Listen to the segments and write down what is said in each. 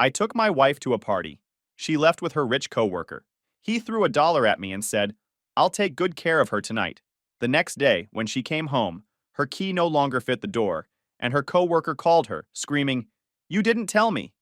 I took my wife to a party. She left with her rich coworker. He threw $1 at me and said, "I'll take good care of her tonight." The next day, when she came home, her key no longer fit the door, and her coworker called her, screaming, "You didn't tell me."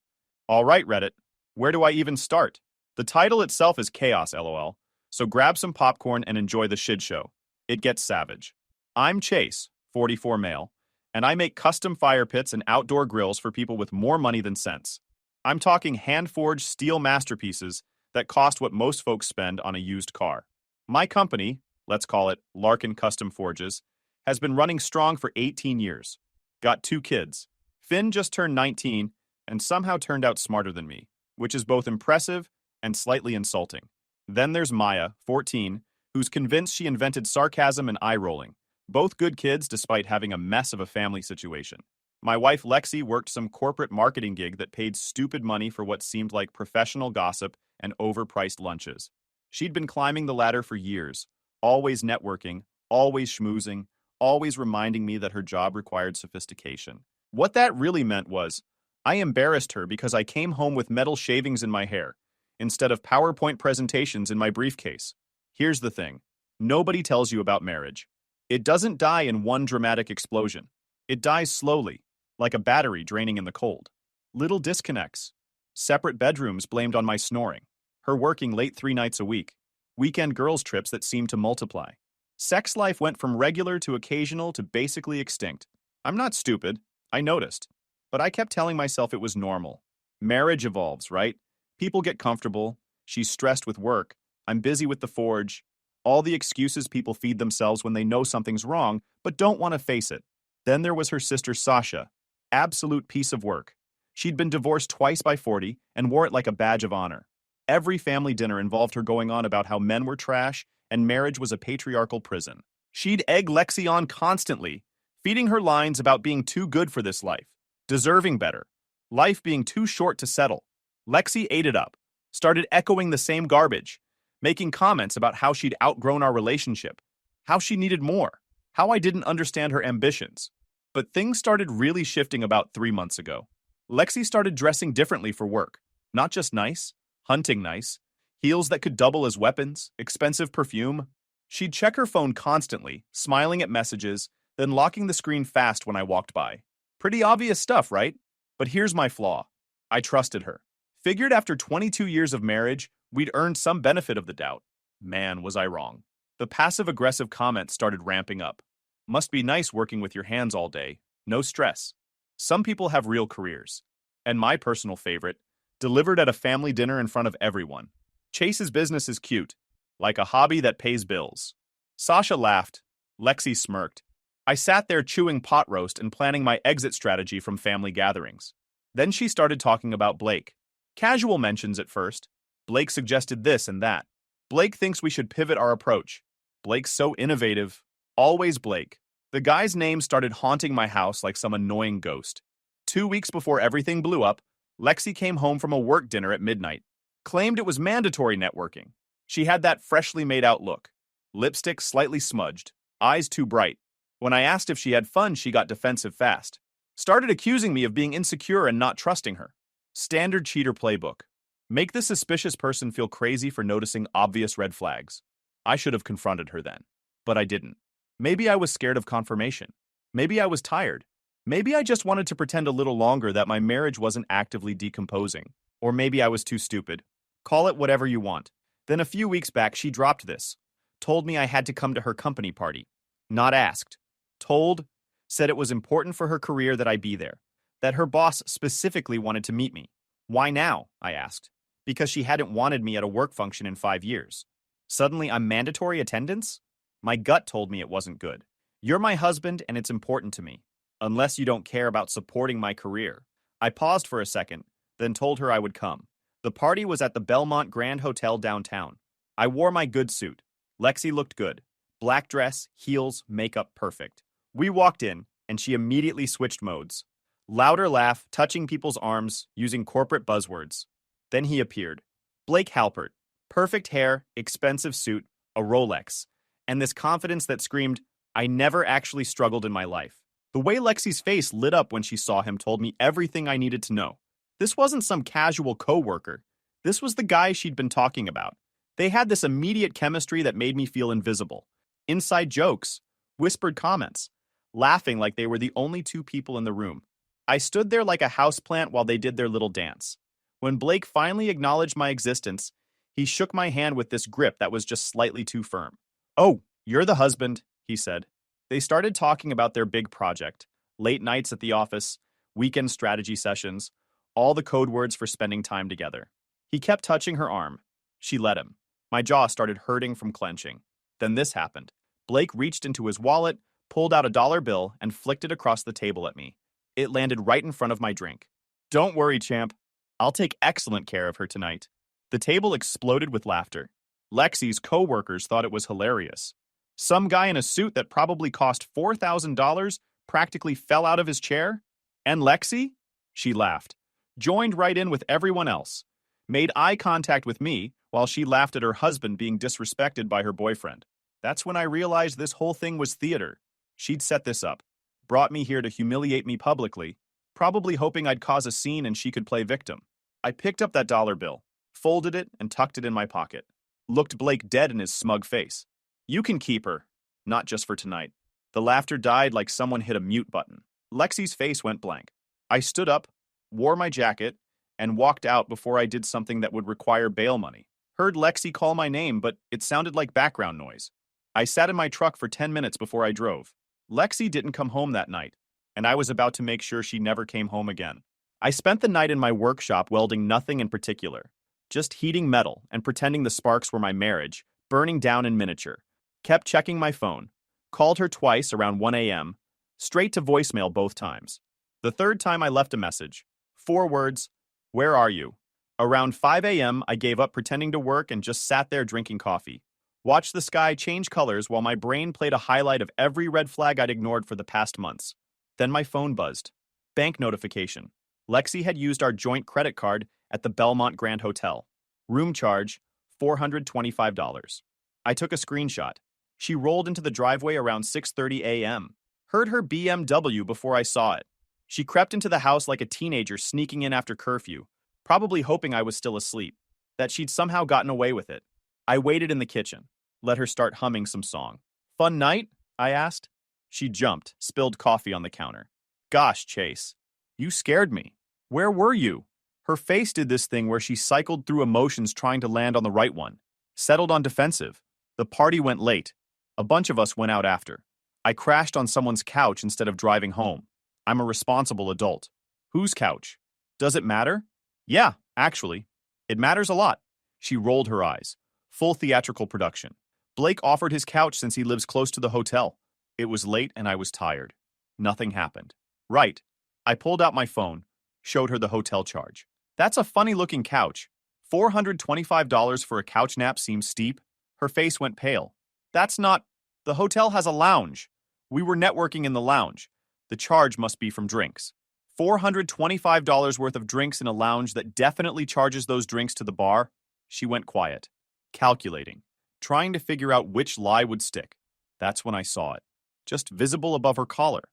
All right, Reddit. Where do I even start? The title itself is chaos, lol. So grab some popcorn and enjoy the shit show. It gets savage. I'm Chase, 44 male, and I make custom fire pits and outdoor grills for people with more money than sense. I'm talking hand-forged steel masterpieces that cost what most folks spend on a used car. My company, let's call it Larkin Custom Forges, has been running strong for 18 years. Got 2 kids. Finn just turned 19 and somehow turned out smarter than me, which is both impressive and slightly insulting. Then there's Maya, 14, who's convinced she invented sarcasm and eye-rolling. Both good kids despite having a mess of a family situation. My wife Lexi worked some corporate marketing gig that paid stupid money for what seemed like professional gossip and overpriced lunches. She'd been climbing the ladder for years, always networking, always schmoozing, always reminding me that her job required sophistication. What that really meant was, I embarrassed her because I came home with metal shavings in my hair, instead of PowerPoint presentations in my briefcase. Here's the thing. Nobody tells you about marriage. It doesn't die in one dramatic explosion. It dies slowly, like a battery draining in the cold. Little disconnects. Separate bedrooms blamed on my snoring. Her working late 3 nights a week. Weekend girls' trips that seemed to multiply. Sex life went from regular to occasional to basically extinct. I'm not stupid. I noticed. But I kept telling myself it was normal. Marriage evolves, right? People get comfortable. She's stressed with work. I'm busy with the forge. All the excuses people feed themselves when they know something's wrong, but don't want to face it. Then there was her sister Sasha. Absolute piece of work. She'd been divorced twice by 40 and wore it like a badge of honor. Every family dinner involved her going on about how men were trash and marriage was a patriarchal prison. She'd egg Lexi on constantly, feeding her lines about being too good for this life, deserving better, life being too short to settle. Lexi ate it up, started echoing the same garbage, making comments about how she'd outgrown our relationship, how she needed more, how I didn't understand her ambitions. But things started really shifting about 3 months ago. Lexi started dressing differently for work. Not just nice, hunting nice, heels that could double as weapons, expensive perfume. She'd check her phone constantly, smiling at messages, then locking the screen fast when I walked by. Pretty obvious stuff, right? But here's my flaw. I trusted her. Figured after 22 years of marriage, we'd earned some benefit of the doubt. Man, was I wrong. The passive-aggressive comments started ramping up. Must be nice working with your hands all day. No stress. Some people have real careers. And my personal favorite, delivered at a family dinner in front of everyone. Chase's business is cute, like a hobby that pays bills. Sasha laughed. Lexi smirked. I sat there chewing pot roast and planning my exit strategy from family gatherings. Then she started talking about Blake. Casual mentions at first. Blake suggested this and that. Blake thinks we should pivot our approach. Blake's so innovative. Always Blake. The guy's name started haunting my house like some annoying ghost. 2 weeks before everything blew up, Lexi came home from a work dinner at midnight. Claimed it was mandatory networking. She had that freshly made out look. Lipstick slightly smudged. Eyes too bright. When I asked if she had fun, she got defensive fast. Started accusing me of being insecure and not trusting her. Standard cheater playbook. Make the suspicious person feel crazy for noticing obvious red flags. I should have confronted her then. But I didn't. Maybe I was scared of confirmation. Maybe I was tired. Maybe I just wanted to pretend a little longer that my marriage wasn't actively decomposing. Or maybe I was too stupid. Call it whatever you want. Then a few weeks back, she dropped this. Told me I had to come to her company party. Not asked. Told. Said it was important for her career that I be there. That her boss specifically wanted to meet me. Why now? I asked. Because she hadn't wanted me at a work function in 5 years. Suddenly I'm mandatory attendance? My gut told me it wasn't good. You're my husband and it's important to me. Unless you don't care about supporting my career. I paused for a second, then told her I would come. The party was at the Belmont Grand Hotel downtown. I wore my good suit. Lexi looked good. Black dress, heels, makeup perfect. We walked in, and she immediately switched modes. Louder laugh, touching people's arms, using corporate buzzwords. Then he appeared. Blake Halpert. Perfect hair, expensive suit, a Rolex. And this confidence that screamed, I never actually struggled in my life. The way Lexi's face lit up when she saw him told me everything I needed to know. This wasn't some casual coworker. This was the guy she'd been talking about. They had this immediate chemistry that made me feel invisible. Inside jokes, whispered comments, laughing like they were the only two people in the room. I stood there like a houseplant while they did their little dance. When Blake finally acknowledged my existence, he shook my hand with this grip that was just slightly too firm. "Oh, you're the husband," he said. They started talking about their big project, late nights at the office, weekend strategy sessions, all the code words for spending time together. He kept touching her arm. She let him. My jaw started hurting from clenching. Then this happened. Blake reached into his wallet, pulled out a dollar bill, and flicked it across the table at me. It landed right in front of my drink. "Don't worry, champ. I'll take excellent care of her tonight." The table exploded with laughter. Lexi's coworkers thought it was hilarious. Some guy in a suit that probably cost $4,000 practically fell out of his chair? And Lexi? She laughed, joined right in with everyone else, made eye contact with me while she laughed at her husband being disrespected by her boyfriend. That's when I realized this whole thing was theater. She'd set this up, brought me here to humiliate me publicly, probably hoping I'd cause a scene and she could play victim. I picked up that dollar bill, folded it, and tucked it in my pocket. Looked Blake dead in his smug face. "You can keep her. Not just for tonight." The laughter died like someone hit a mute button. Lexi's face went blank. I stood up, wore my jacket, and walked out before I did something that would require bail money. Heard Lexi call my name, but it sounded like background noise. I sat in my truck for 10 minutes before I drove. Lexi didn't come home that night, and I was about to make sure she never came home again. I spent the night in my workshop welding nothing in particular, just heating metal and pretending the sparks were my marriage, burning down in miniature. Kept checking my phone. Called her twice around 1 a.m., straight to voicemail both times. The third time I left a message. 4 words, "Where are you?" Around 5 a.m., I gave up pretending to work and just sat there drinking coffee. Watched the sky change colors while my brain played a highlight of every red flag I'd ignored for the past months. Then my phone buzzed. Bank notification. Lexi had used our joint credit card at the Belmont Grand Hotel. Room charge, $425. I took a screenshot. She rolled into the driveway around 6:30 a.m. Heard her BMW before I saw it. She crept into the house like a teenager sneaking in after curfew, probably hoping I was still asleep, that she'd somehow gotten away with it. I waited in the kitchen, let her start humming some song. "Fun night?" I asked. She jumped, spilled coffee on the counter. "Gosh, Chase, you scared me. Where were you?" Her face did this thing where she cycled through emotions trying to land on the right one. Settled on defensive. The party went late. A bunch of us went out after. I crashed on someone's couch instead of driving home. I'm a responsible adult. Whose couch? Does it matter? Yeah, actually. It matters a lot. She rolled her eyes. Full theatrical production. Blake offered his couch since he lives close to the hotel. It was late and I was tired. Nothing happened. Right. I pulled out my phone, showed her the hotel charge. That's a funny-looking couch. $425 for a couch nap seems steep. Her face went pale. That's not... The hotel has a lounge. We were networking in the lounge. The charge must be from drinks. $425 worth of drinks in a lounge that definitely charges those drinks to the bar? She went quiet, calculating, trying to figure out which lie would stick. That's when I saw it. Just visible above her collar.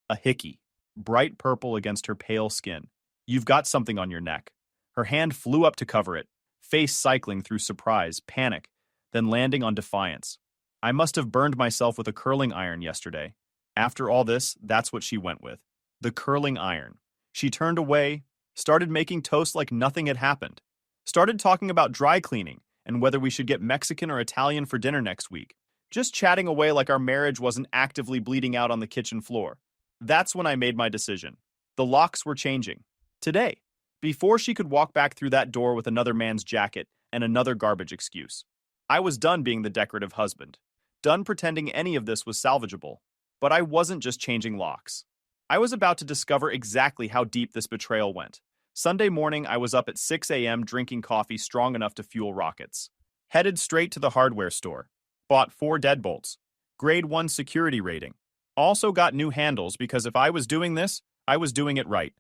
A hickey, bright purple against her pale skin. "You've got something on your neck." Her hand flew up to cover it, face cycling through surprise, panic, then landing on defiance. I must have burned myself with a curling iron yesterday. After all this, that's what she went with. The curling iron. She turned away, started making toast like nothing had happened. Started talking about dry cleaning and whether we should get Mexican or Italian for dinner next week. Just chatting away like our marriage wasn't actively bleeding out on the kitchen floor. That's when I made my decision. The locks were changing. Today. Before she could walk back through that door with another man's jacket and another garbage excuse. I was done being the decorative husband. Done pretending any of this was salvageable. But I wasn't just changing locks. I was about to discover exactly how deep this betrayal went. Sunday morning, I was up at 6 a.m. drinking coffee strong enough to fuel rockets. Headed straight to the hardware store. Bought 4 deadbolts. Grade 1 security rating. Also got new handles because if I was doing this, I was doing it right.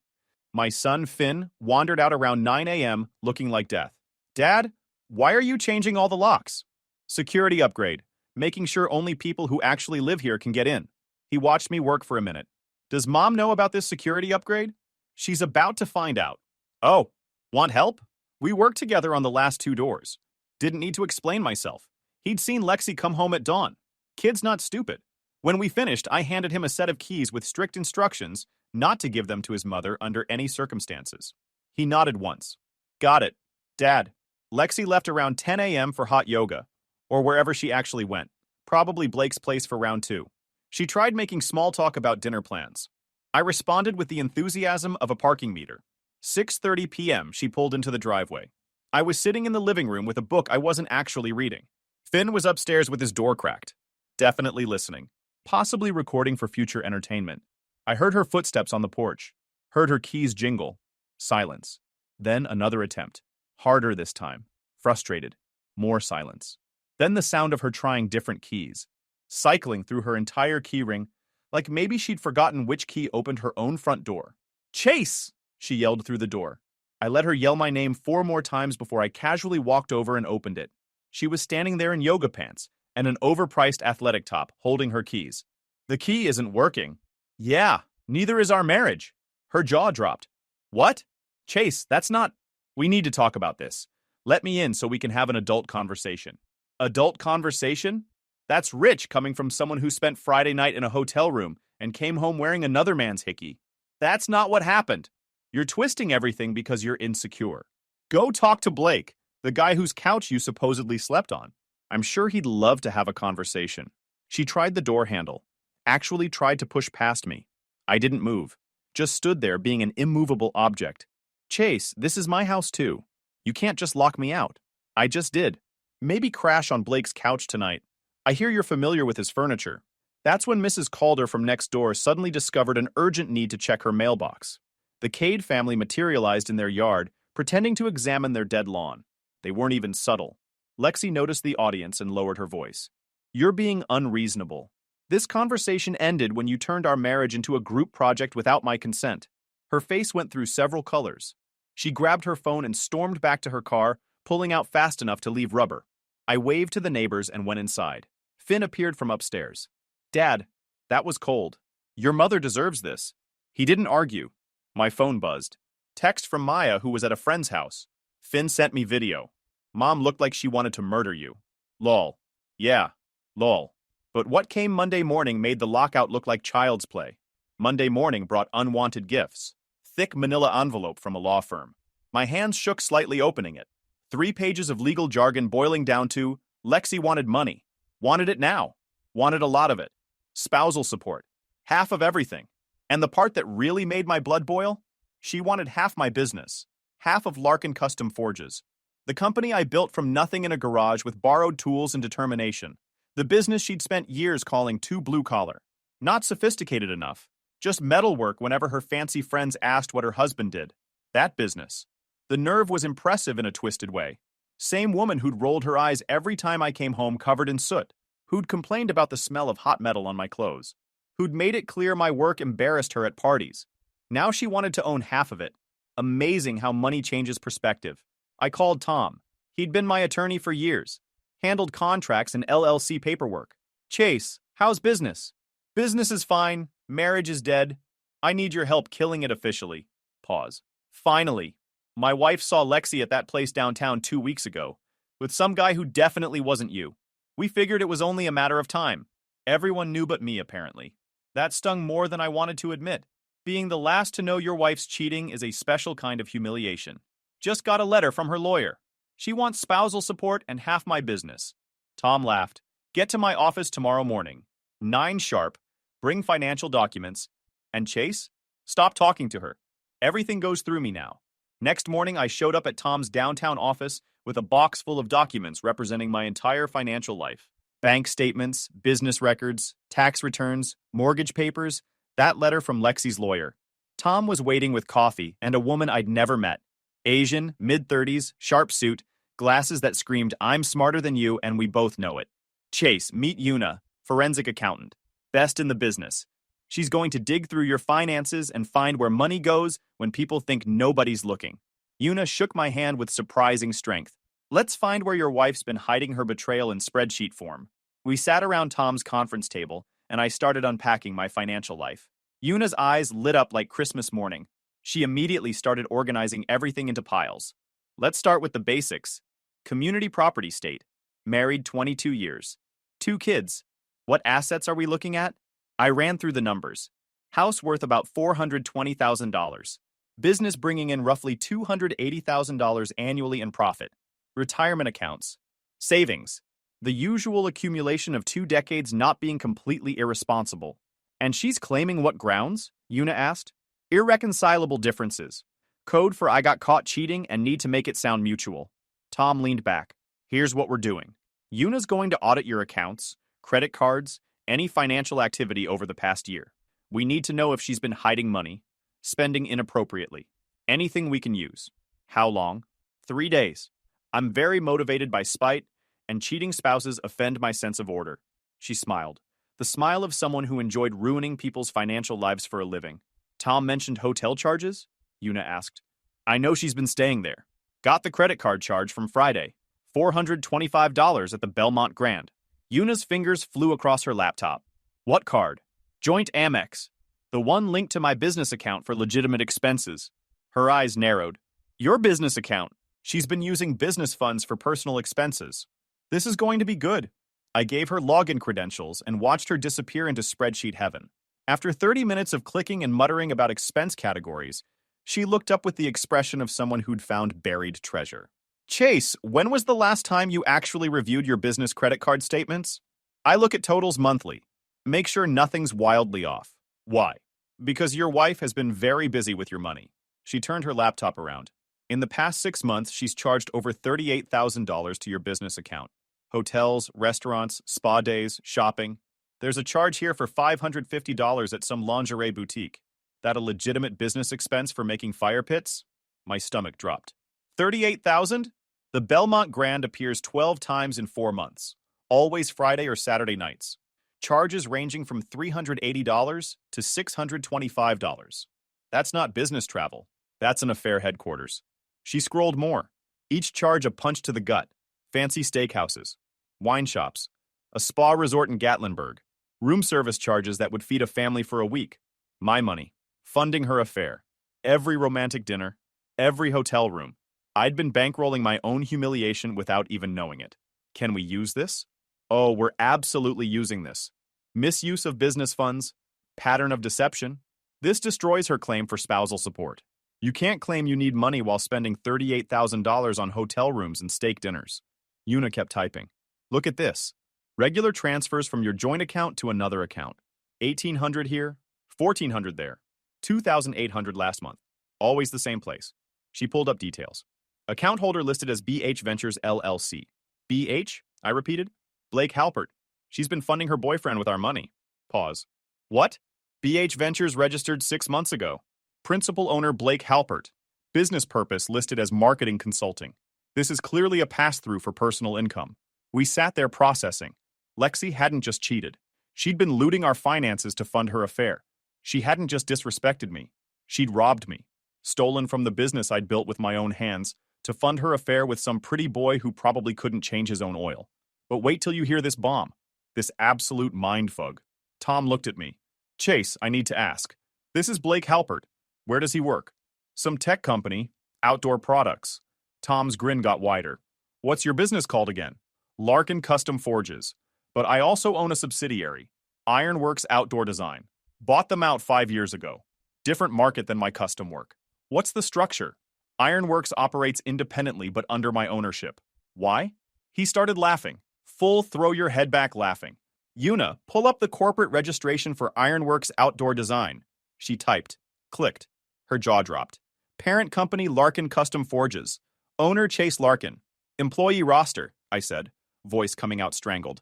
My son, Finn, wandered out around 9 a.m. looking like death. "Dad, why are you changing all the locks?" "Security upgrade. Making sure only people who actually live here can get in." He watched me work for a minute. "Does Mom know about this security upgrade?" "She's about to find out." Oh, want help? We worked together on the last 2 doors. Didn't need to explain myself. He'd seen Lexi come home at dawn. Kid's not stupid. When we finished, I handed him a set of keys with strict instructions not to give them to his mother under any circumstances. He nodded once. Got it. Dad, Lexi left around 10 a.m. for hot yoga, or wherever she actually went, probably Blake's place for round 2. She tried making small talk about dinner plans. I responded with the enthusiasm of a parking meter. 6:30 p.m. she pulled into the driveway. I was sitting in the living room with a book I wasn't actually reading. Finn was upstairs with his door cracked. Definitely listening. Possibly recording for future entertainment. I heard her footsteps on the porch. Heard her keys jingle. Silence. Then another attempt. Harder this time. Frustrated. More silence. Then the sound of her trying different keys. Cycling through her entire keyring, like maybe she'd forgotten which key opened her own front door. Chase! She yelled through the door. I let her yell my name 4 more times before I casually walked over and opened it. She was standing there in yoga pants and an overpriced athletic top, holding her keys. The key isn't working. Yeah, neither is our marriage. Her jaw dropped. What? Chase, that's not... We need to talk about this. Let me in so we can have an adult conversation. Adult conversation? That's rich coming from someone who spent Friday night in a hotel room and came home wearing another man's hickey. That's not what happened. You're twisting everything because you're insecure. Go talk to Blake, the guy whose couch you supposedly slept on. I'm sure he'd love to have a conversation. She tried the door handle. Actually tried to push past me. I didn't move. Just stood there being an immovable object. Chase, this is my house too. You can't just lock me out. I just did. Maybe crash on Blake's couch tonight. I hear you're familiar with his furniture. That's when Mrs. Calder from next door suddenly discovered an urgent need to check her mailbox. The Cade family materialized in their yard, pretending to examine their dead lawn. They weren't even subtle. Lexi noticed the audience and lowered her voice. You're being unreasonable. This conversation ended when you turned our marriage into a group project without my consent. Her face went through several colors. She grabbed her phone and stormed back to her car, pulling out fast enough to leave rubber. I waved to the neighbors and went inside. Finn appeared from upstairs. Dad, that was cold. Your mother deserves this. He didn't argue. My phone buzzed. Text from Maya, who was at a friend's house. Finn sent me video. Mom looked like she wanted to murder you. Lol. Yeah. Lol. But what came Monday morning made the lockout look like child's play. Monday morning brought unwanted gifts. Thick manila envelope from a law firm. My hands shook slightly opening it. 3 pages of legal jargon boiling down to, Lexi wanted money. Wanted it now. Wanted a lot of it. Spousal support. Half of everything. And the part that really made my blood boil? She wanted half my business. Half of Larkin Custom Forges. The company I built from nothing in a garage with borrowed tools and determination. The business she'd spent years calling too blue-collar. Not sophisticated enough. Just metalwork whenever her fancy friends asked what her husband did. That business. The nerve was impressive in a twisted way. Same woman who'd rolled her eyes every time I came home covered in soot. Who'd complained about the smell of hot metal on my clothes. Who'd made it clear my work embarrassed her at parties. Now she wanted to own half of it. Amazing how money changes perspective. I called Tom. He'd been my attorney for years. Handled contracts and LLC paperwork. Chase, how's business? Business is fine. Marriage is dead. I need your help killing it officially. Pause. Finally, my wife saw Lexi at that place downtown 2 weeks ago, with some guy who definitely wasn't you. We figured it was only a matter of time. Everyone knew but me, apparently. That stung more than I wanted to admit. Being the last to know your wife's cheating is a special kind of humiliation. Just got a letter from her lawyer. She wants spousal support and half my business. Tom laughed. Get to my office tomorrow morning. 9 sharp. Bring financial documents. And Chase? Stop talking to her. Everything goes through me now. Next morning, I showed up at Tom's downtown office with a box full of documents representing my entire financial life. Bank statements, business records, tax returns, mortgage papers, that letter from Lexi's lawyer. Tom was waiting with coffee and a woman I'd never met. Asian, mid-30s, sharp suit, glasses that screamed, I'm smarter than you and we both know it. Chase, meet Una, forensic accountant. Best in the business. She's going to dig through your finances and find where money goes when people think nobody's looking. Una shook my hand with surprising strength. Let's find where your wife's been hiding her betrayal in spreadsheet form. We sat around Tom's conference table, and I started unpacking my financial life. Una's eyes lit up like Christmas morning. She immediately started organizing everything into piles. Let's start with the basics. Community property state. Married 22 years. 2 kids. What assets are we looking at? I ran through the numbers. House worth about $420,000. Business bringing in roughly $280,000 annually in profit. Retirement accounts. Savings. The usual accumulation of 2 decades not being completely irresponsible. And she's claiming what grounds? Yuna asked. Irreconcilable differences. Code for I got caught cheating and need to make it sound mutual. Tom leaned back. Here's what we're doing. Yuna's going to audit your accounts, credit cards, any financial activity over the past year. We need to know if she's been hiding money, spending inappropriately. Anything we can use. How long? 3 days. I'm very motivated by spite, and cheating spouses offend my sense of order. She smiled. The smile of someone who enjoyed ruining people's financial lives for a living. Tom mentioned hotel charges? Yuna asked. I know she's been staying there. Got the credit card charge from Friday. $425 at the Belmont Grand. Yuna's fingers flew across her laptop. What card? Joint Amex. The one linked to my business account for legitimate expenses. Her eyes narrowed. Your business account. She's been using business funds for personal expenses. This is going to be good. I gave her login credentials and watched her disappear into spreadsheet heaven. After 30 minutes of clicking and muttering about expense categories, she looked up with the expression of someone who'd found buried treasure. Chase, when was the last time you actually reviewed your business credit card statements? I look at totals monthly. Make sure nothing's wildly off. Why? Because your wife has been very busy with your money. She turned her laptop around. In the past 6 months, she's charged over $38,000 to your business account. Hotels, restaurants, spa days, shopping. There's a charge here for $550 at some lingerie boutique. That a legitimate business expense for making fire pits? My stomach dropped. $38,000? The Belmont Grand appears 12 times in 4 months. Always Friday or Saturday nights. Charges ranging from $380 to $625. That's not business travel. That's an affair headquarters. She scrolled more. Each charge a punch to the gut. Fancy steakhouses. Wine shops. A spa resort in Gatlinburg. Room service charges that would feed a family for a week. My money. Funding her affair. Every romantic dinner. Every hotel room. I'd been bankrolling my own humiliation without even knowing it. Can we use this? Oh, we're absolutely using this. Misuse of business funds. Pattern of deception. This destroys her claim for spousal support. You can't claim you need money while spending $38,000 on hotel rooms and steak dinners. Yuna kept typing. Look at this. Regular transfers from your joint account to another account. $1,800 here, $1,400 there, $2,800 last month. Always the same place. She pulled up details. Account holder listed as BH Ventures LLC. BH? I repeated. Blake Halpert. She's been funding her boyfriend with our money. Pause. What? BH Ventures registered 6 months ago. Principal owner Blake Halpert. Business purpose listed as marketing consulting. This is clearly a pass-through for personal income. We sat there processing. Lexi hadn't just cheated. She'd been looting our finances to fund her affair. She hadn't just disrespected me. She'd robbed me. Stolen from the business I'd built with my own hands to fund her affair with some pretty boy who probably couldn't change his own oil. But wait till you hear this bomb. This absolute mindfuck. Tom looked at me. Chase, I need to ask. This is Blake Halpert. Where does he work? Some tech company. Outdoor products. Tom's grin got wider. What's your business called again? Larkin Custom Forges. But I also own a subsidiary. Ironworks Outdoor Design. Bought them out 5 years ago. Different market than my custom work. What's the structure? Ironworks operates independently but under my ownership. Why? He started laughing. Full throw your head back laughing. Yuna, pull up the corporate registration for Ironworks Outdoor Design. She typed. Clicked. Her jaw dropped. Parent company Larkin Custom Forges. Owner Chase Larkin. Employee roster, I said, voice coming out strangled.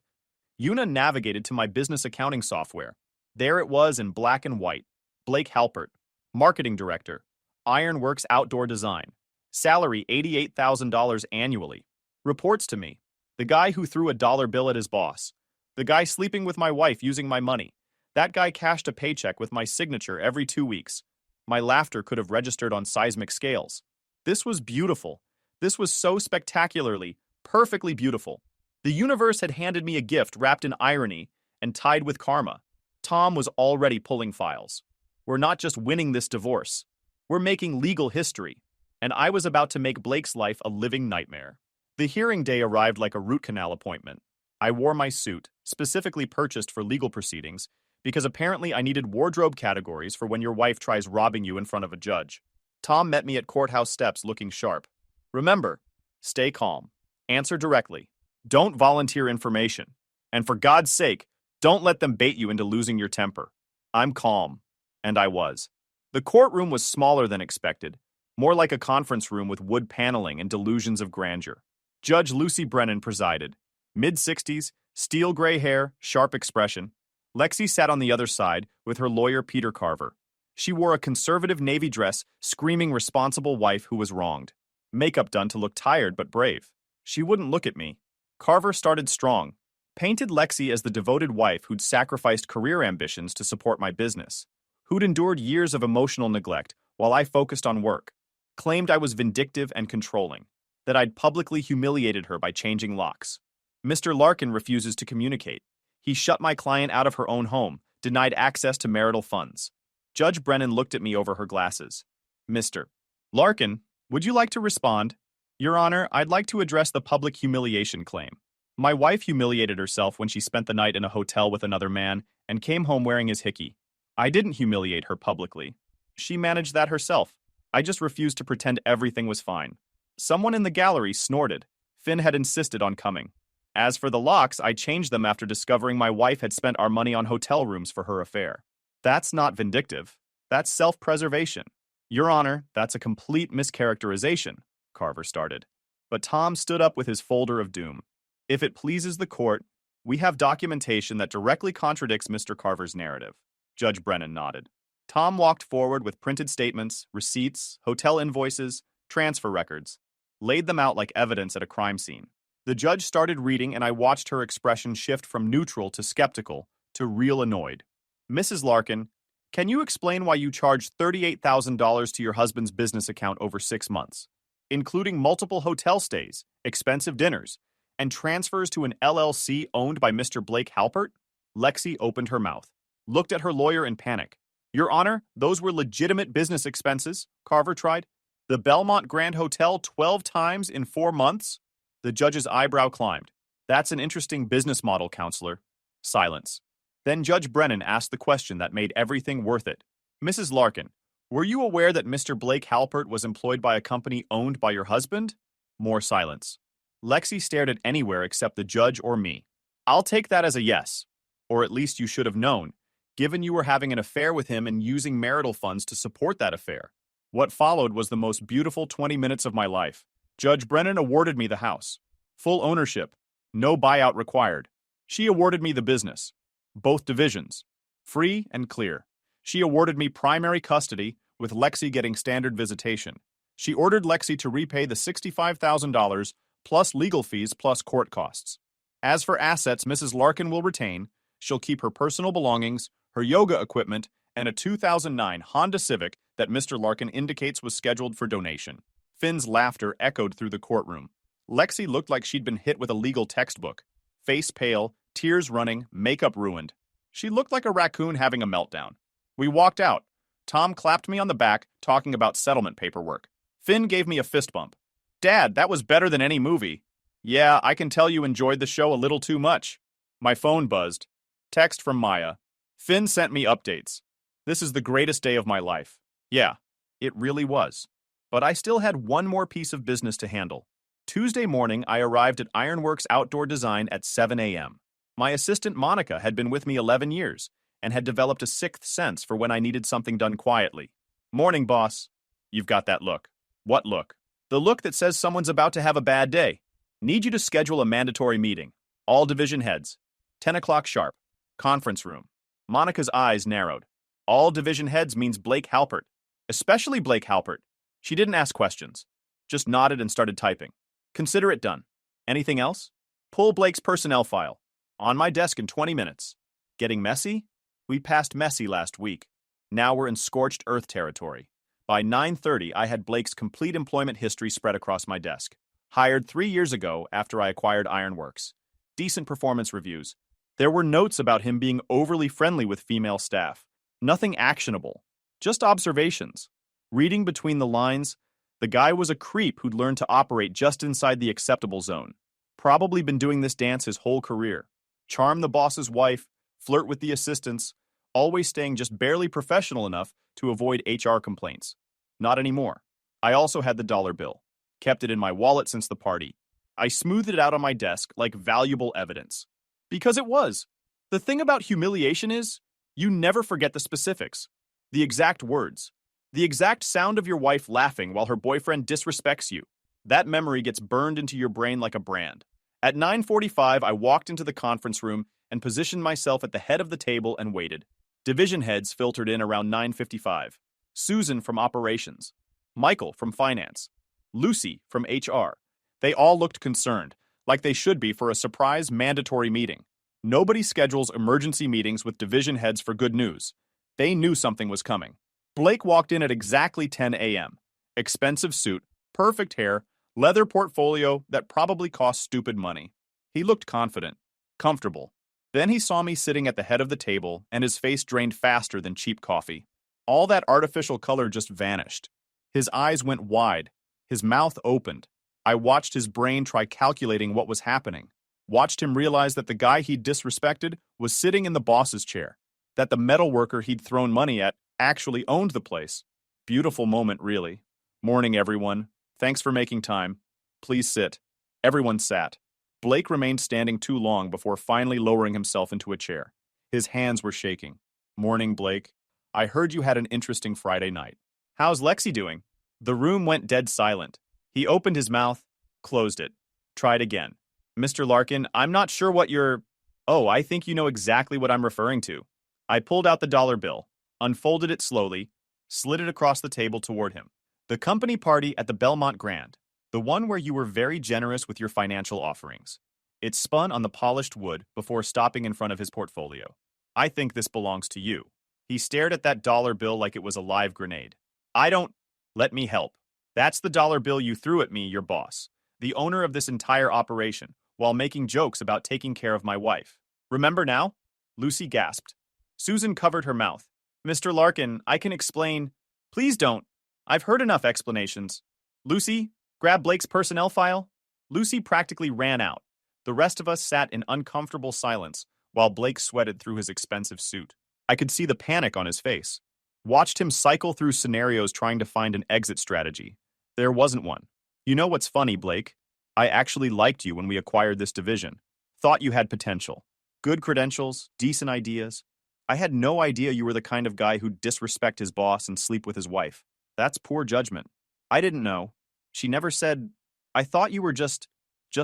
Yuna navigated to my business accounting software. There it was in black and white. Blake Halpert. Marketing director. Ironworks Outdoor Design. Salary $88,000 annually. Reports to me. The guy who threw a dollar bill at his boss. The guy sleeping with my wife using my money. That guy cashed a paycheck with my signature every 2 weeks. My laughter could have registered on seismic scales. This was beautiful. This was so spectacularly, perfectly beautiful. The universe had handed me a gift wrapped in irony and tied with karma. Tom was already pulling files. We're not just winning this divorce. We're making legal history, and I was about to make Blake's life a living nightmare. The hearing day arrived like a root canal appointment. I wore my suit, specifically purchased for legal proceedings, because apparently I needed wardrobe categories for when your wife tries robbing you in front of a judge. Tom met me at courthouse steps looking sharp. Remember, stay calm. Answer directly. Don't volunteer information. And for God's sake, don't let them bait you into losing your temper. I'm calm. And I was. The courtroom was smaller than expected, more like a conference room with wood paneling and delusions of grandeur. Judge Lucy Brennan presided. Mid-60s, steel gray hair, sharp expression. Lexi sat on the other side with her lawyer Peter Carver. She wore a conservative navy dress, screaming responsible wife who was wronged. Makeup done to look tired but brave. She wouldn't look at me. Carver started strong. Painted Lexi as the devoted wife who'd sacrificed career ambitions to support my business. Who'd endured years of emotional neglect while I focused on work. Claimed I was vindictive and controlling. That I'd publicly humiliated her by changing locks. Mr. Larkin refuses to communicate. He shut my client out of her own home, denied access to marital funds. Judge Brennan looked at me over her glasses. Mr. Larkin, would you like to respond? Your Honor, I'd like to address the public humiliation claim. My wife humiliated herself when she spent the night in a hotel with another man and came home wearing his hickey. I didn't humiliate her publicly. She managed that herself. I just refused to pretend everything was fine. Someone in the gallery snorted. Finn had insisted on coming. As for the locks, I changed them after discovering my wife had spent our money on hotel rooms for her affair. That's not vindictive. That's self-preservation. Your Honor, that's a complete mischaracterization, Carver started. But Tom stood up with his folder of doom. If it pleases the court, we have documentation that directly contradicts Mr. Carver's narrative. Judge Brennan nodded. Tom walked forward with printed statements, receipts, hotel invoices, transfer records, laid them out like evidence at a crime scene. The judge started reading, and I watched her expression shift from neutral to skeptical to real annoyed. Mrs. Larkin, can you explain why you charged $38,000 to your husband's business account over 6 months, including multiple hotel stays, expensive dinners, and transfers to an LLC owned by Mr. Blake Halpert? Lexi opened her mouth, looked at her lawyer in panic. Your Honor, those were legitimate business expenses, Carver tried. The Belmont Grand Hotel 12 times in 4 months? The judge's eyebrow climbed. That's an interesting business model, counselor. Silence. Then Judge Brennan asked the question that made everything worth it. Mrs. Larkin, were you aware that Mr. Blake Halpert was employed by a company owned by your husband? More silence. Lexi stared at anywhere except the judge or me. I'll take that as a yes. Or at least you should have known, given you were having an affair with him and using marital funds to support that affair. What followed was the most beautiful 20 minutes of my life. Judge Brennan awarded me the house. Full ownership. No buyout required. She awarded me the business. Both divisions. Free and clear. She awarded me primary custody, with Lexi getting standard visitation. She ordered Lexi to repay the $65,000 plus legal fees plus court costs. As for assets Mrs. Larkin will retain, she'll keep her personal belongings, her yoga equipment, and a 2009 Honda Civic that Mr. Larkin indicates was scheduled for donation. Finn's laughter echoed through the courtroom. Lexi looked like she'd been hit with a legal textbook. Face pale, tears running, makeup ruined. She looked like a raccoon having a meltdown. We walked out. Tom clapped me on the back, talking about settlement paperwork. Finn gave me a fist bump. Dad, that was better than any movie. Yeah, I can tell you enjoyed the show a little too much. My phone buzzed. Text from Maya. Finn sent me updates. This is the greatest day of my life. Yeah, it really was. But I still had one more piece of business to handle. Tuesday morning, I arrived at Ironworks Outdoor Design at 7 a.m. My assistant Monica had been with me 11 years and had developed a sixth sense for when I needed something done quietly. Morning, boss. You've got that look. What look? The look that says someone's about to have a bad day. Need you to schedule a mandatory meeting. All division heads. 10 o'clock sharp. Conference room. Monica's eyes narrowed. All division heads means Blake Halpert. Especially Blake Halpert. She didn't ask questions. Just nodded and started typing. Consider it done. Anything else? Pull Blake's personnel file. On my desk in 20 minutes. Getting messy? We passed messy last week. Now we're in scorched earth territory. By 9:30, I had Blake's complete employment history spread across my desk. Hired 3 years ago after I acquired Ironworks. Decent performance reviews. There were notes about him being overly friendly with female staff. Nothing actionable. Just observations. Reading between the lines, the guy was a creep who'd learned to operate just inside the acceptable zone. Probably been doing this dance his whole career. Charm the boss's wife, flirt with the assistants, always staying just barely professional enough to avoid HR complaints. Not anymore. I also had the dollar bill. Kept it in my wallet since the party. I smoothed it out on my desk like valuable evidence. Because it was. The thing about humiliation is, you never forget the specifics. The exact words. The exact sound of your wife laughing while her boyfriend disrespects you. That memory gets burned into your brain like a brand. At 9:45, I walked into the conference room and positioned myself at the head of the table and waited. Division heads filtered in around 9:55. Susan from operations. Michael from finance. Lucy from HR. They all looked concerned, like they should be for a surprise mandatory meeting. Nobody schedules emergency meetings with division heads for good news. They knew something was coming. Blake walked in at exactly 10 a.m. Expensive suit, perfect hair, leather portfolio that probably cost stupid money. He looked confident, comfortable. Then he saw me sitting at the head of the table, and his face drained faster than cheap coffee. All that artificial color just vanished. His eyes went wide. His mouth opened. I watched his brain try calculating what was happening. Watched him realize that the guy he'd disrespected was sitting in the boss's chair. That the metal worker he'd thrown money at actually owned the place. Beautiful moment, really. Morning, everyone. Thanks for making time. Please sit. Everyone sat. Blake remained standing too long before finally lowering himself into a chair. His hands were shaking. Morning, Blake. I heard you had an interesting Friday night. How's Lexi doing? The room went dead silent. He opened his mouth, closed it. Tried again. Mr. Larkin, I'm not sure what you're... Oh, I think you know exactly what I'm referring to. I pulled out the dollar bill, unfolded it slowly, slid it across the table toward him. The company party at the Belmont Grand, the one where you were very generous with your financial offerings. It spun on the polished wood before stopping in front of his portfolio. I think this belongs to you. He stared at that dollar bill like it was a live grenade. I don't... Let me help. That's the dollar bill you threw at me, your boss, the owner of this entire operation, while making jokes about taking care of my wife. Remember now? Lucy gasped. Susan covered her mouth. Mr. Larkin, I can explain. Please don't. I've heard enough explanations. Lucy, grab Blake's personnel file. Lucy practically ran out. The rest of us sat in uncomfortable silence while Blake sweated through his expensive suit. I could see the panic on his face. Watched him cycle through scenarios trying to find an exit strategy. There wasn't one. You know what's funny, Blake? I actually liked you when we acquired this division. Thought you had potential. Good credentials, decent ideas. I had no idea you were the kind of guy who'd disrespect his boss and sleep with his wife. That's poor judgment. I didn't know. She never said, I thought you were just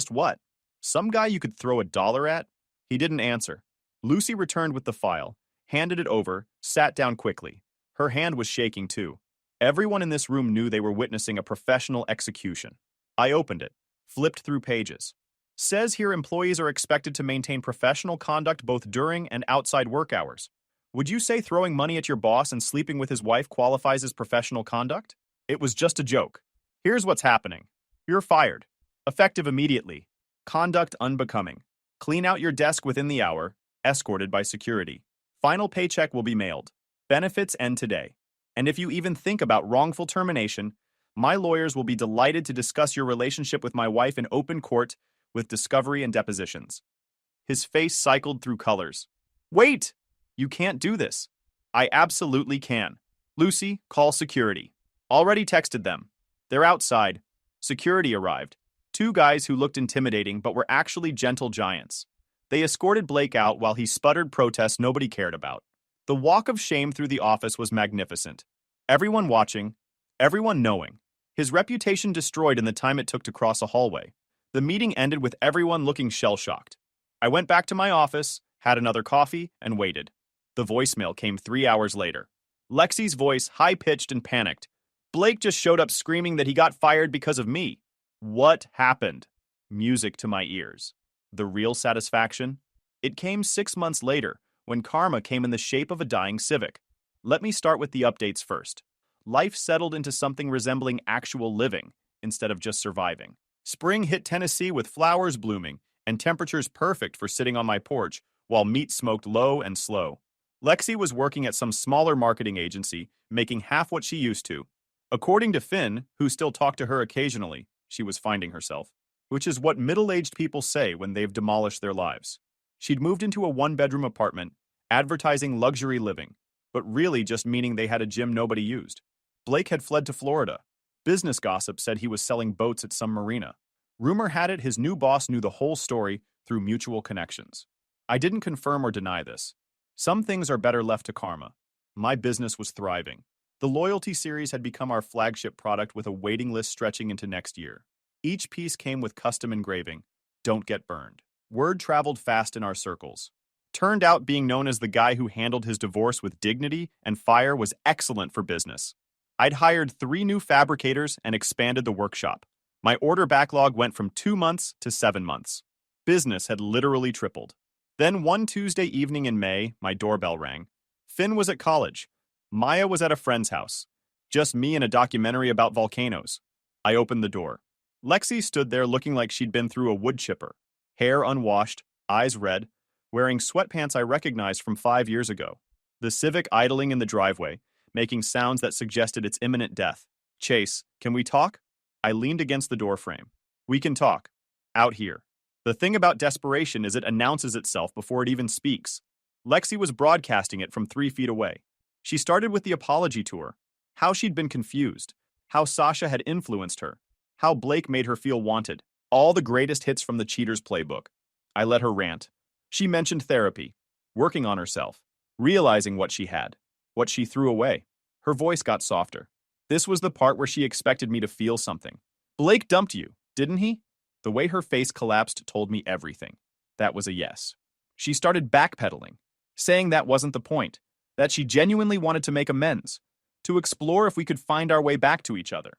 what? Some guy you could throw $1 at? He didn't answer. Lucy returned with the file, handed it over, sat down quickly. Her hand was shaking too. Everyone in this room knew they were witnessing a professional execution. I opened it, flipped through pages. Says here employees are expected to maintain professional conduct both during and outside work hours. Would you say throwing money at your boss and sleeping with his wife qualifies as professional conduct? It was just a joke. Here's what's happening. You're fired. Effective immediately. Conduct unbecoming. Clean out your desk within the hour, escorted by security. Final paycheck will be mailed. Benefits end today. And if you even think about wrongful termination, my lawyers will be delighted to discuss your relationship with my wife in open court with discovery and depositions. His face cycled through colors. Wait! You can't do this. I absolutely can. Lucy, call security. Already texted them. They're outside. Security arrived. 2 guys who looked intimidating but were actually gentle giants. They escorted Blake out while he sputtered protests nobody cared about. The walk of shame through the office was magnificent. Everyone watching, everyone knowing. His reputation destroyed in the time it took to cross a hallway. The meeting ended with everyone looking shell-shocked. I went back to my office, had another coffee, and waited. The voicemail came 3 hours later. Lexi's voice high-pitched and panicked. Blake just showed up screaming that he got fired because of me. What happened? Music to my ears. The real satisfaction? It came 6 months later, when karma came in the shape of a dying Civic. Let me start with the updates first. Life settled into something resembling actual living, instead of just surviving. Spring hit Tennessee with flowers blooming, and temperatures perfect for sitting on my porch, while meat smoked low and slow. Lexi was working at some smaller marketing agency, making half what she used to. According to Finn, who still talked to her occasionally, she was finding herself, which is what middle-aged people say when they've demolished their lives. She'd moved into a one-bedroom apartment, advertising luxury living, but really just meaning they had a gym nobody used. Blake had fled to Florida. Business gossip said he was selling boats at some marina. Rumor had it his new boss knew the whole story through mutual connections. I didn't confirm or deny this. Some things are better left to karma. My business was thriving. The loyalty series had become our flagship product with a waiting list stretching into next year. Each piece came with custom engraving. Don't get burned. Word traveled fast in our circles. Turned out being known as the guy who handled his divorce with dignity and fire was excellent for business. I'd hired 3 new fabricators and expanded the workshop. My order backlog went from 2 months to 7 months. Business had literally tripled. Then one Tuesday evening in May, my doorbell rang. Finn was at college. Maya was at a friend's house. Just me and a documentary about volcanoes. I opened the door. Lexi stood there looking like she'd been through a wood chipper. Hair unwashed, eyes red, wearing sweatpants I recognized from 5 years ago. The Civic idling in the driveway, making sounds that suggested its imminent death. Chase, can we talk? I leaned against the doorframe. We can talk. Out here. The thing about desperation is it announces itself before it even speaks. Lexi was broadcasting it from 3 feet away. She started with the apology tour. How she'd been confused. How Sasha had influenced her. How Blake made her feel wanted. All the greatest hits from the cheater's playbook. I let her rant. She mentioned therapy. Working on herself. Realizing what she had. What she threw away. Her voice got softer. This was the part where she expected me to feel something. Blake dumped you, didn't he? The way her face collapsed told me everything. That was a yes. She started backpedaling, saying that wasn't the point, that she genuinely wanted to make amends, to explore if we could find our way back to each other.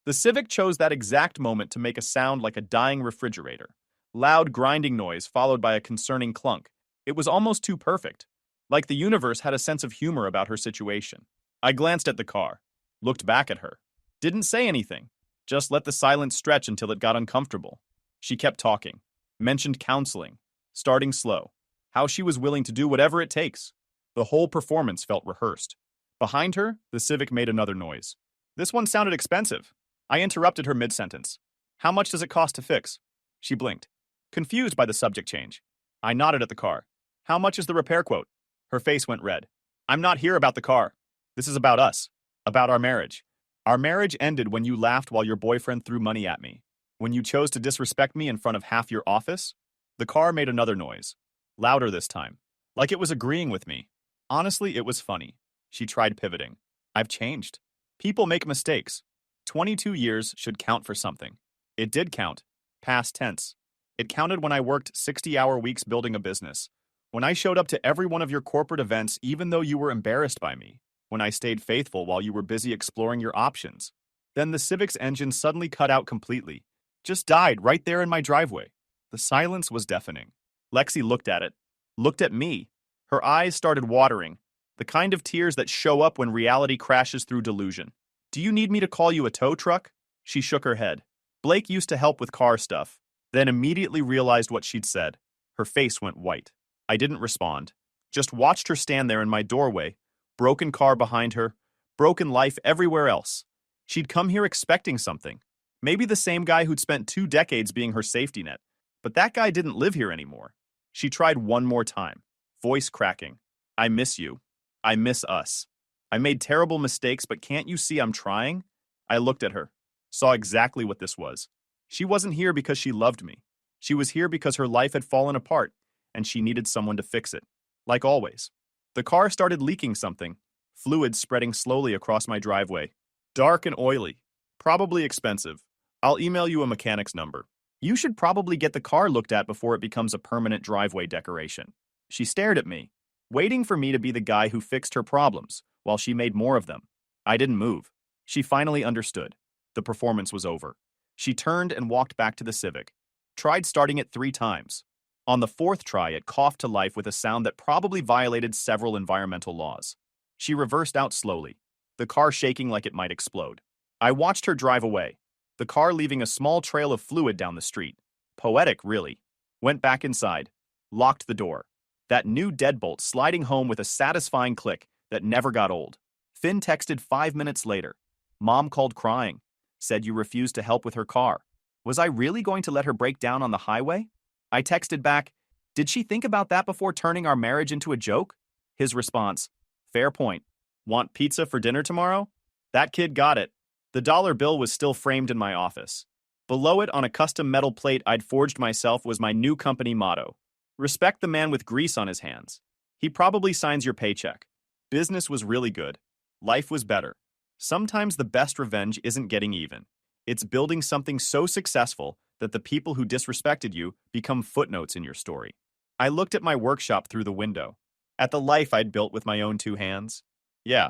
The Civic chose that exact moment to make a sound like a dying refrigerator. Loud grinding noise followed by a concerning clunk. It was almost too perfect, like the universe had a sense of humor about her situation. I glanced at the car, looked back at her, didn't say anything, just let the silence stretch until it got uncomfortable. She kept talking, mentioned counseling, starting slow, how she was willing to do whatever it takes. The whole performance felt rehearsed. Behind her, the Civic made another noise. This one sounded expensive. I interrupted her mid-sentence. How much does it cost to fix? She blinked, confused by the subject change. I nodded at the car. How much is the repair quote? Her face went red. I'm not here about the car. This is about us. About our marriage. Our marriage ended when you laughed while your boyfriend threw money at me. When you chose to disrespect me in front of half your office? The car made another noise. Louder this time. Like it was agreeing with me. Honestly, it was funny. She tried pivoting. I've changed. People make mistakes. 22 years should count for something. It did count. Past tense. It counted when I worked 60-hour weeks building a business. When I showed up to every one of your corporate events even though you were embarrassed by me. When I stayed faithful while you were busy exploring your options. Then the Civic's engine suddenly cut out completely. Just died right there in my driveway. The silence was deafening. Lexi looked at it. Looked at me. Her eyes started watering. The kind of tears that show up when reality crashes through delusion. Do you need me to call you a tow truck? She shook her head. Blake used to help with car stuff, then immediately realized what she'd said. Her face went white. I didn't respond. Just watched her stand there in my doorway, broken car behind her, broken life everywhere else. She'd come here expecting something. Maybe the same guy who'd spent 2 decades being her safety net. But that guy didn't live here anymore. She tried one more time, voice cracking. I miss you. I miss us. I made terrible mistakes, but can't you see I'm trying? I looked at her, saw exactly what this was. She wasn't here because she loved me. She was here because her life had fallen apart, and she needed someone to fix it. Like always. The car started leaking something, fluid spreading slowly across my driveway. Dark and oily. Probably expensive. I'll email you a mechanic's number. You should probably get the car looked at before it becomes a permanent driveway decoration. She stared at me, waiting for me to be the guy who fixed her problems, while she made more of them. I didn't move. She finally understood. The performance was over. She turned and walked back to the Civic. Tried starting it 3 times. On the 4th try, it coughed to life with a sound that probably violated several environmental laws. She reversed out slowly, the car shaking like it might explode. I watched her drive away, the car leaving a small trail of fluid down the street. Poetic, really. Went back inside, locked the door. That new deadbolt sliding home with a satisfying click that never got old. Finn texted 5 minutes later. Mom called crying, said you refused to help with her car. Was I really going to let her break down on the highway? I texted back, did she think about that before turning our marriage into a joke? His response, fair point. Want pizza for dinner tomorrow? That kid got it. The dollar bill was still framed in my office. Below it, on a custom metal plate I'd forged myself, was my new company motto. Respect the man with grease on his hands. He probably signs your paycheck. Business was really good. Life was better. Sometimes the best revenge isn't getting even. It's building something so successful that the people who disrespected you become footnotes in your story. I looked at my workshop through the window, at the life I'd built with my own two hands. Yeah,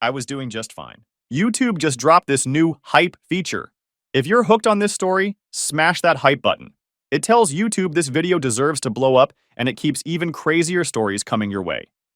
I was doing just fine. YouTube just dropped this new hype feature. If you're hooked on this story, smash that hype button. It tells YouTube this video deserves to blow up, and it keeps even crazier stories coming your way.